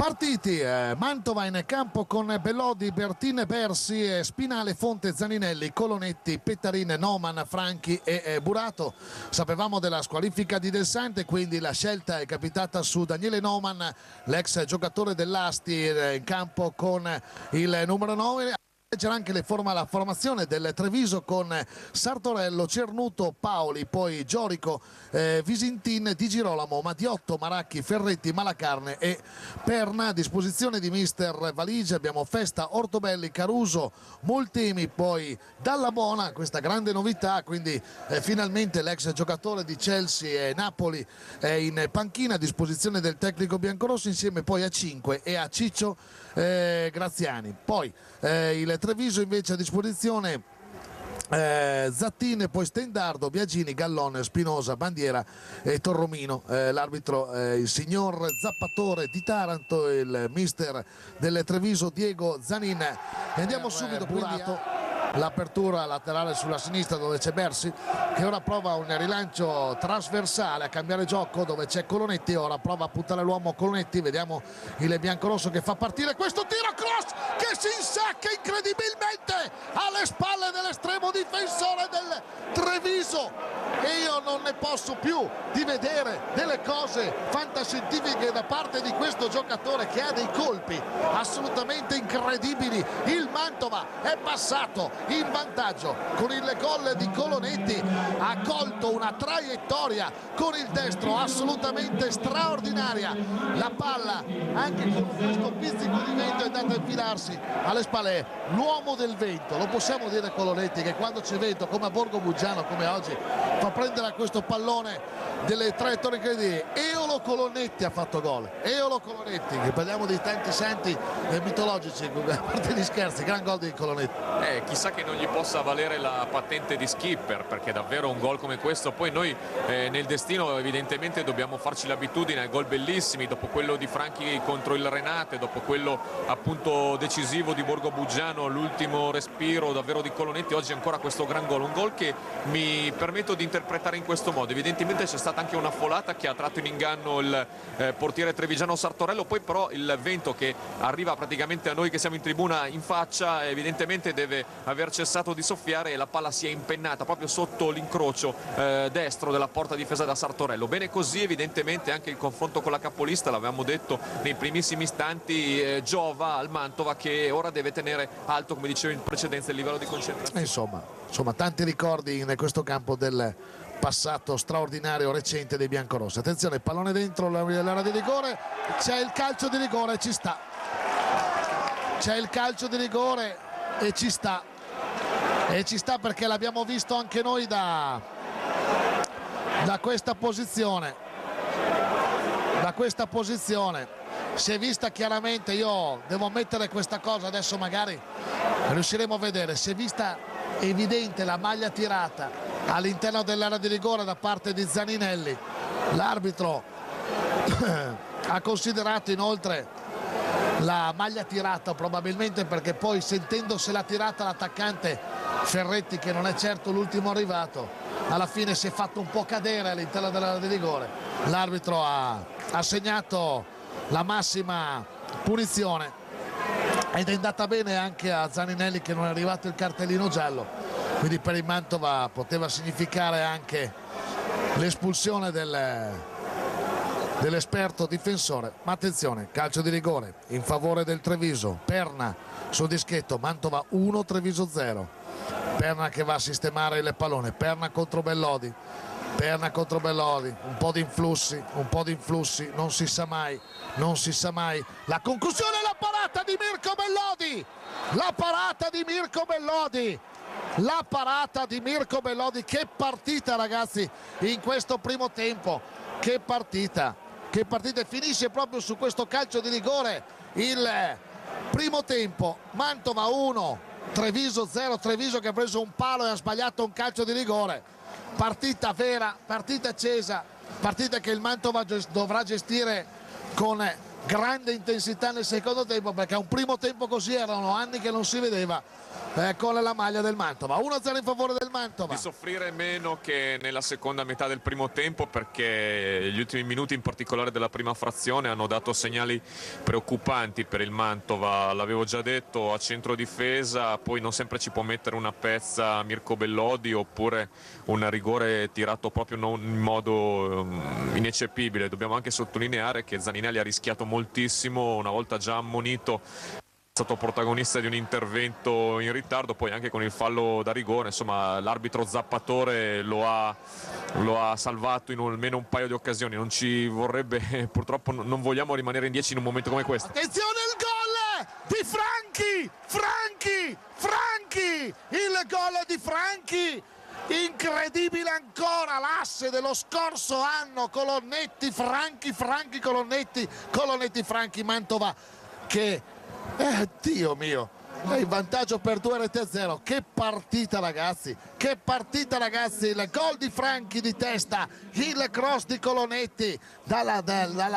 Partiti, Mantova in campo con Bellodi, Bertin, Bersi, Spinale, Fonte, Zaninelli, Colonetti, Pettarin, Noman, Franchi e Burato. Sapevamo della squalifica di Del Sante, quindi la scelta è capitata su Daniele Noman, l'ex giocatore dell'Asti, in campo con il numero 9. C'era anche la formazione del Treviso con Sartorello, Cernuto, Paoli, poi Giorico, Visintin, Di Girolamo, Madiotto, Maracchi, Ferretti, Malacarne e Perna. A disposizione di mister Valigia abbiamo Festa, Ortobelli, Caruso, Moltemi, poi Dalla Bona, questa grande novità, quindi finalmente l'ex giocatore di Chelsea e Napoli è in panchina a disposizione del tecnico biancorosso, insieme poi a 5 e a Ciccio Graziani. Poi il Treviso invece a disposizione Zattin, poi Stendardo, Biagini, Gallone, Spinosa, Bandiera e Torromino. L'arbitro il signor Zappatore di Taranto, il mister del Treviso Diego Zanin. E andiamo subito, Burato. L'apertura laterale sulla sinistra dove c'è Bersi, che ora prova un rilancio trasversale a cambiare gioco, dove c'è Colonetti. Ora prova a puntare l'uomo Colonetti, vediamo il biancorosso che fa partire questo tiro cross che si insacca incredibilmente alle spalle dell'estremo difensore del Treviso, e io non ne posso più di vedere delle cose fantascientifiche da parte di questo giocatore che ha dei colpi assolutamente incredibili. Il Mantova è passato in vantaggio con il gol di Colonetti, ha colto una traiettoria con il destro assolutamente straordinaria, la palla anche con questo pizzico di vento è andata a infilarsi alle spalle. L'uomo del vento, lo possiamo dire Colonetti, che quando c'è vento come a Borgo Buggiano come oggi fa prendere a questo pallone delle traiettorie incredibili. Eolo Colonetti ha fatto gol, Eolo Colonetti, che parliamo di tanti santi mitologici, a parte gli scherzi, gran gol di Colonetti. Chissà che non gli possa valere la patente di skipper, perché davvero un gol come questo, poi noi nel destino evidentemente dobbiamo farci l'abitudine a gol bellissimi, dopo quello di Franchi contro il Renate, dopo quello appunto decisivo di Borgo Buggiano, l'ultimo respiro davvero di Colonetti, oggi ancora questo gran gol, un gol che mi permetto di interpretare in questo modo. Evidentemente c'è stata anche una folata che ha tratto in inganno il portiere trevigiano Sartorello, poi però il vento che arriva praticamente a noi che siamo in tribuna in faccia evidentemente deve aver cessato di soffiare e la palla si è impennata proprio sotto l'incrocio destro della porta difesa da Sartorello. Bene così, evidentemente anche il confronto con la capolista, l'avevamo detto nei primissimi istanti, giova al Mantova, che ora deve tenere alto, come dicevo in precedenza, il livello di concentrazione. Insomma tanti ricordi in questo campo del passato straordinario recente dei biancorossi. Attenzione, pallone dentro l'area di rigore, c'è il calcio di rigore, ci sta, c'è il calcio di rigore e ci sta perché l'abbiamo visto anche noi da questa posizione, si è vista chiaramente. Io devo mettere questa cosa, adesso magari riusciremo a vedere, si è vista evidente la maglia tirata all'interno dell'area di rigore da parte di Zaninelli. L'arbitro ha considerato inoltre la maglia tirata, probabilmente perché poi, sentendosela tirata l'attaccante Ferretti, che non è certo l'ultimo arrivato, alla fine si è fatto un po' cadere all'interno dell'area di rigore. L'arbitro ha assegnato la massima punizione ed è andata bene anche a Zaninelli, che non è arrivato il cartellino giallo, quindi per il Mantova poteva significare anche l'espulsione dell'esperto difensore. Ma attenzione, calcio di rigore in favore del Treviso. Perna sul dischetto, Mantova 1, Treviso 0. Perna che va a sistemare il pallone, Perna contro Bellodi, un po' di influssi, non si sa mai, la conclusione, la parata di Mirko Bellodi, che partita ragazzi in questo primo tempo, che partita, e finisce proprio su questo calcio di rigore il primo tempo. Mantova 1, Treviso 0, Treviso che ha preso un palo e ha sbagliato un calcio di rigore. Partita vera, partita accesa, partita che il Mantova dovrà gestire con grande intensità nel secondo tempo, perché un primo tempo così erano anni che non si vedeva. con la maglia del Mantova. 1-0 in favore del Mantova. Di soffrire meno che nella seconda metà del primo tempo, perché gli ultimi minuti, in particolare della prima frazione, hanno dato segnali preoccupanti per il Mantova. L'avevo già detto, a centro difesa poi non sempre ci può mettere una pezza Mirko Bellodi, oppure un rigore tirato proprio non in modo ineccepibile. Dobbiamo anche sottolineare che Zaninelli ha rischiato moltissimo, una volta già ammonito è stato protagonista di un intervento in ritardo, poi anche con il fallo da rigore, insomma l'arbitro Zappatore lo ha salvato in almeno un paio di occasioni. Non ci vorrebbe, purtroppo non vogliamo rimanere in 10 in un momento come questo. Attenzione, il gol di Franchi, il gol di Franchi, incredibile ancora, l'asse dello scorso anno, Colonnetti, Franchi, Colonnetti, Franchi, Mantova che Dio mio, è in vantaggio per 2-0. Che partita ragazzi, il gol di Franchi di testa, il cross di Colonetti dalla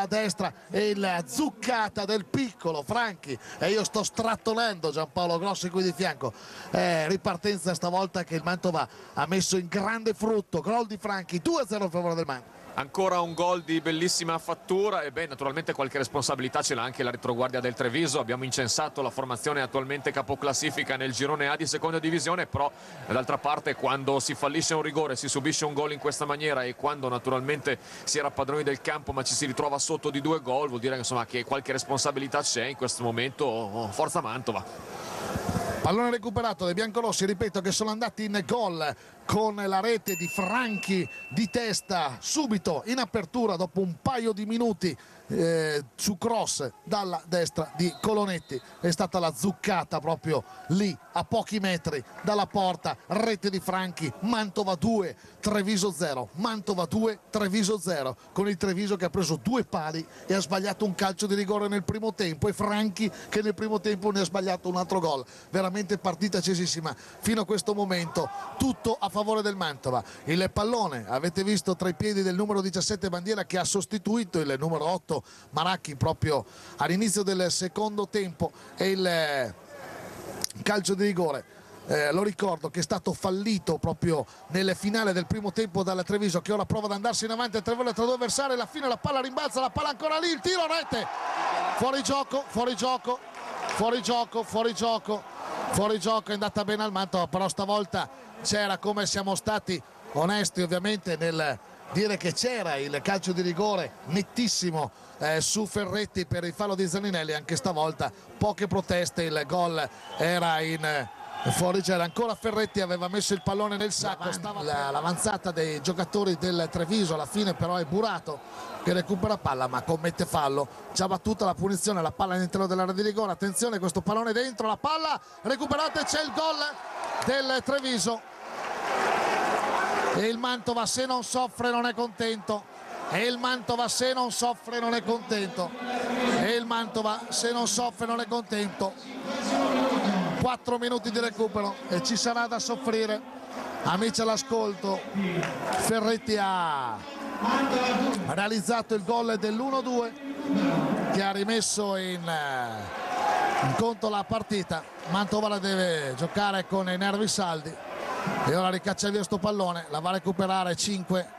destra e la zuccata del piccolo Franchi, e io sto strattonando Giampaolo Grossi qui di fianco. Ripartenza stavolta che il Mantova ha messo in grande frutto, gol di Franchi, 2-0 a favore del Mantova. Ancora un gol di bellissima fattura e naturalmente qualche responsabilità ce l'ha anche la retroguardia del Treviso. Abbiamo incensato la formazione attualmente capoclassifica nel girone A di seconda divisione, però d'altra parte quando si fallisce un rigore, si subisce un gol in questa maniera e quando naturalmente si era padroni del campo ma ci si ritrova sotto di 2 gol, vuol dire insomma che qualche responsabilità c'è in questo momento. Forza Mantova. Pallone recuperato dai biancorossi, ripeto che sono andati in gol con la rete di Franchi di testa subito in apertura dopo un paio di minuti su cross dalla destra di Colonetti. È stata la zuccata proprio lì a pochi metri dalla porta, rete di Franchi. Mantova 2, Treviso 0, Mantova 2, Treviso 0, con il Treviso che ha preso 2 pali e ha sbagliato un calcio di rigore nel primo tempo, e Franchi che nel primo tempo ne ha sbagliato un altro gol. Veramente partita accesissima fino a questo momento, tutto a favore del Mantova. Il pallone avete visto tra i piedi del numero 17 Bandiera, che ha sostituito il numero 8 Maracchi proprio all'inizio del secondo tempo, e il calcio di rigore lo ricordo che è stato fallito proprio nel finale del primo tempo dal Treviso, che ora prova ad andarsi in avanti a 3 volte tra 2 avversari. Alla fine la palla rimbalza, la palla ancora lì, il tiro, rete, fuori gioco, è andata bene al Mantova, però stavolta c'era, come siamo stati onesti ovviamente nel dire che c'era il calcio di rigore nettissimo su Ferretti per il fallo di Zaninelli. Anche stavolta poche proteste, il gol era in fuori, c'era ancora Ferretti, aveva messo il pallone nel sacco. L'avanzata dei giocatori del Treviso, alla fine però è Burato che recupera palla ma commette fallo, già battuta la punizione, la palla all'interno dell'area di rigore. Attenzione, questo pallone dentro, la palla recuperata e c'è il gol del Treviso. E il Mantova se non soffre non è contento, 4 minuti di recupero e ci sarà da soffrire, amici all'ascolto. Ferretti ha realizzato il gol dell'1-2 che ha rimesso in conto la partita. Mantova la deve giocare con i nervi saldi e ora ricaccia via sto pallone, la va a recuperare 5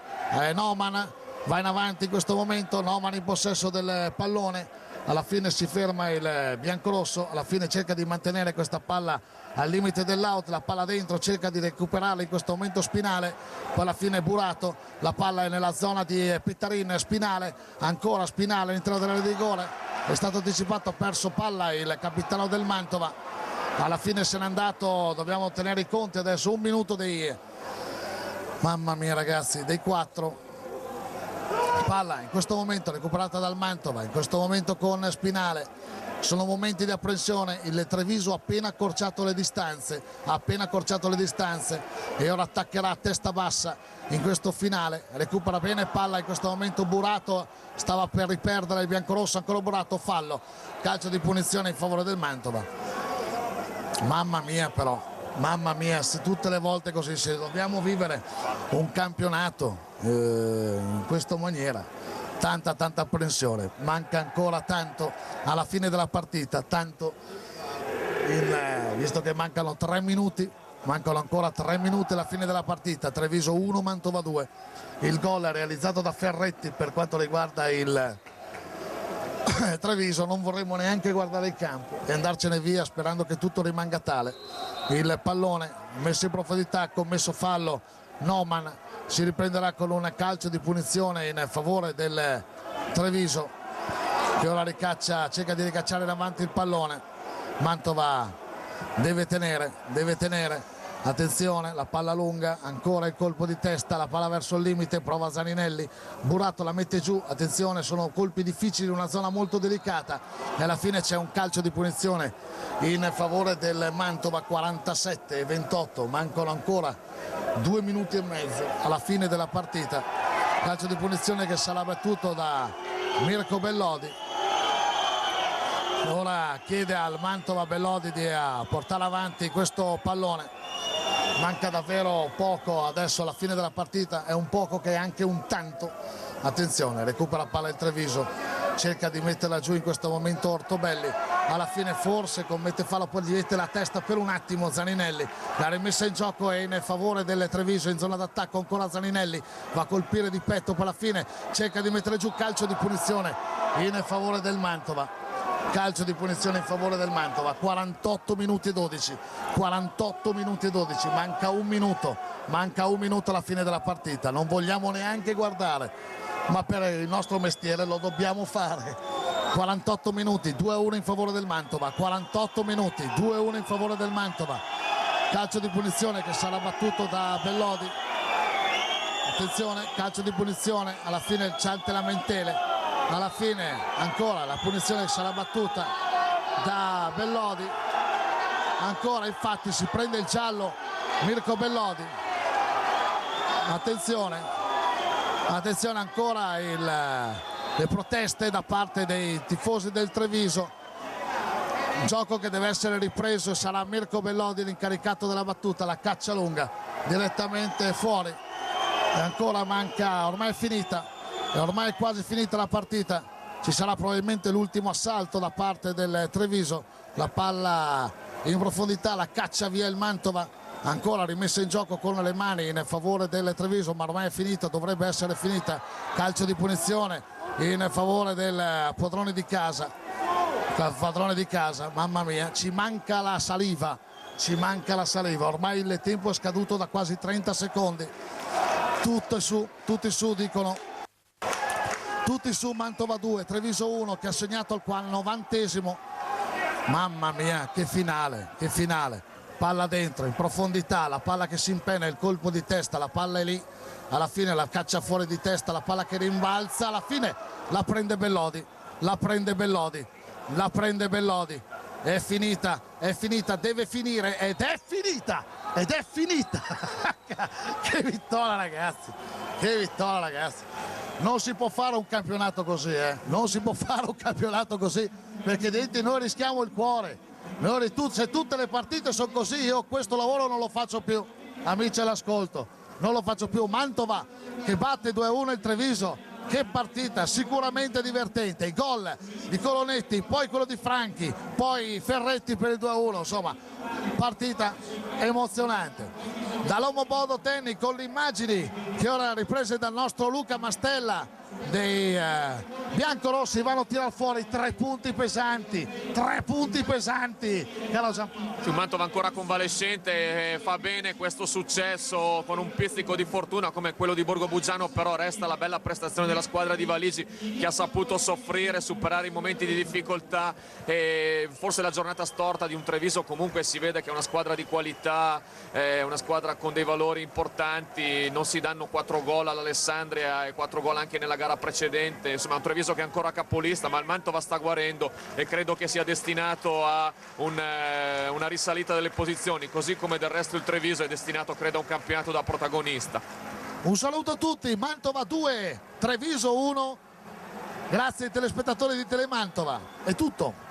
Noman, va in avanti in questo momento Noman in possesso del pallone. Alla fine si ferma il biancorosso, alla fine cerca di mantenere questa palla al limite dell'out, la palla dentro, cerca di recuperarla in questo momento Spinale, poi alla fine Burato, la palla è nella zona di Pittarin, Spinale, ancora Spinale all'interno dell'area di rigore, è stato anticipato, ha perso palla il capitano del Mantova, alla fine se n'è andato. Dobbiamo tenere i conti adesso, 1 minuto dei, mamma mia ragazzi, dei 4. Palla in questo momento recuperata dal Mantova, in questo momento con Spinale, sono momenti di apprensione. Il Treviso ha appena accorciato le distanze, e ora attaccherà a testa bassa in questo finale. Recupera bene palla in questo momento Burato, stava per riperdere il biancorosso, ancora Burato, fallo, calcio di punizione in favore del Mantova. Mamma mia però, mamma mia, se tutte le volte così, se dobbiamo vivere un campionato in questa maniera, tanta apprensione, manca ancora tanto alla fine della partita, tanto visto che mancano 3 minuti, mancano ancora 3 minuti alla fine della partita. Treviso 1, Mantova 2. Il gol è realizzato da Ferretti per quanto riguarda il Treviso. Non vorremmo neanche guardare il campo e andarcene via sperando che tutto rimanga tale. Il pallone messo in profondità, commesso fallo. Noman si riprenderà con un calcio di punizione in favore del Treviso, che ora cerca di ricacciare in avanti il pallone. Mantova deve tenere. Attenzione, la palla lunga, ancora il colpo di testa, la palla verso il limite, prova Zaninelli, Burato la mette giù. Attenzione, sono colpi difficili in una zona molto delicata e alla fine c'è un calcio di punizione in favore del Mantova. 47-28, mancano ancora 2 minuti e mezzo alla fine della partita. Calcio di punizione che sarà battuto da Mirko Bellodi. Ora chiede al Mantova Bellodi di portare avanti questo pallone. Manca davvero poco adesso alla fine della partita, è un poco che è anche un tanto. Attenzione, recupera palla il Treviso, cerca di metterla giù in questo momento Ortobelli. Alla fine forse commette fallo, poi gli mette la testa per un attimo Zaninelli. La rimessa in gioco è in favore del Treviso, in zona d'attacco ancora Zaninelli, va a colpire di petto, poi alla fine cerca di mettere giù. Calcio di punizione in favore del Mantova. Calcio di punizione in favore del Mantova. 48 minuti e 12, 48 minuti e 12, manca un minuto alla fine della partita. Non vogliamo neanche guardare, ma per il nostro mestiere lo dobbiamo fare. 48 minuti, 2-1 in favore del Mantova. 48 minuti, 2-1 in favore del Mantova. Calcio di punizione che sarà battuto da Bellodi. Attenzione, calcio di punizione, alla fine il Ciante lamentele. Alla fine ancora la punizione che sarà battuta da Bellodi. Ancora infatti si prende il giallo Mirko Bellodi. Attenzione ancora le proteste da parte dei tifosi del Treviso. Un gioco che deve essere ripreso e sarà Mirko Bellodi l'incaricato della battuta. La caccia lunga direttamente fuori e ancora manca, ormai è finita. E ormai è quasi finita la partita, ci sarà probabilmente l'ultimo assalto da parte del Treviso. La palla in profondità, la caccia via il Mantova, ancora rimessa in gioco con le mani in favore del Treviso, ma ormai è finita, dovrebbe essere finita. Calcio di punizione in favore del padrone di casa. Mamma mia, ci manca la saliva, ormai il tempo è scaduto da quasi 30 secondi. Tutti su dicono. Tutti su, Mantova 2, Treviso 1 che ha segnato al 90esimo. Mamma mia, che finale. Palla dentro, in profondità, la palla che si impenna, il colpo di testa, la palla è lì. Alla fine la caccia fuori di testa, la palla che rimbalza, alla fine la prende Bellodi. È finita, deve finire ed è finita. Che vittoria ragazzi. Non si può fare un campionato così, non si può fare un campionato così, perché dentro noi rischiamo il cuore. Se tutte le partite sono così, io questo lavoro non lo faccio più, amici all'ascolto, non lo faccio più. Mantova che batte 2-1 il Treviso, che partita sicuramente divertente. Il gol di Colonetti, poi quello di Franchi, poi Ferretti per il 2-1, insomma partita emozionante. Dall'Omo Bodo Tenni con le immagini che ora riprese dal nostro Luca Mastella dei biancorossi, vanno a tirare fuori 3 punti pesanti. Sul Mantova ancora convalescente, fa bene questo successo con un pizzico di fortuna come quello di Borgo Buggiano, però resta la bella prestazione della squadra di Valigi che ha saputo soffrire, superare i momenti di difficoltà, e forse la giornata storta di un Treviso comunque si vede che è una squadra di qualità, una squadra con dei valori importanti. Non si danno 4 gol all'Alessandria e 4 gol anche nella gara precedente, insomma un Treviso che è ancora capolista, ma il Mantova sta guarendo e credo che sia destinato a una risalita delle posizioni, così come del resto il Treviso è destinato credo a un campionato da protagonista. Un saluto a tutti, Mantova 2, Treviso 1, grazie ai telespettatori di Telemantova, è tutto.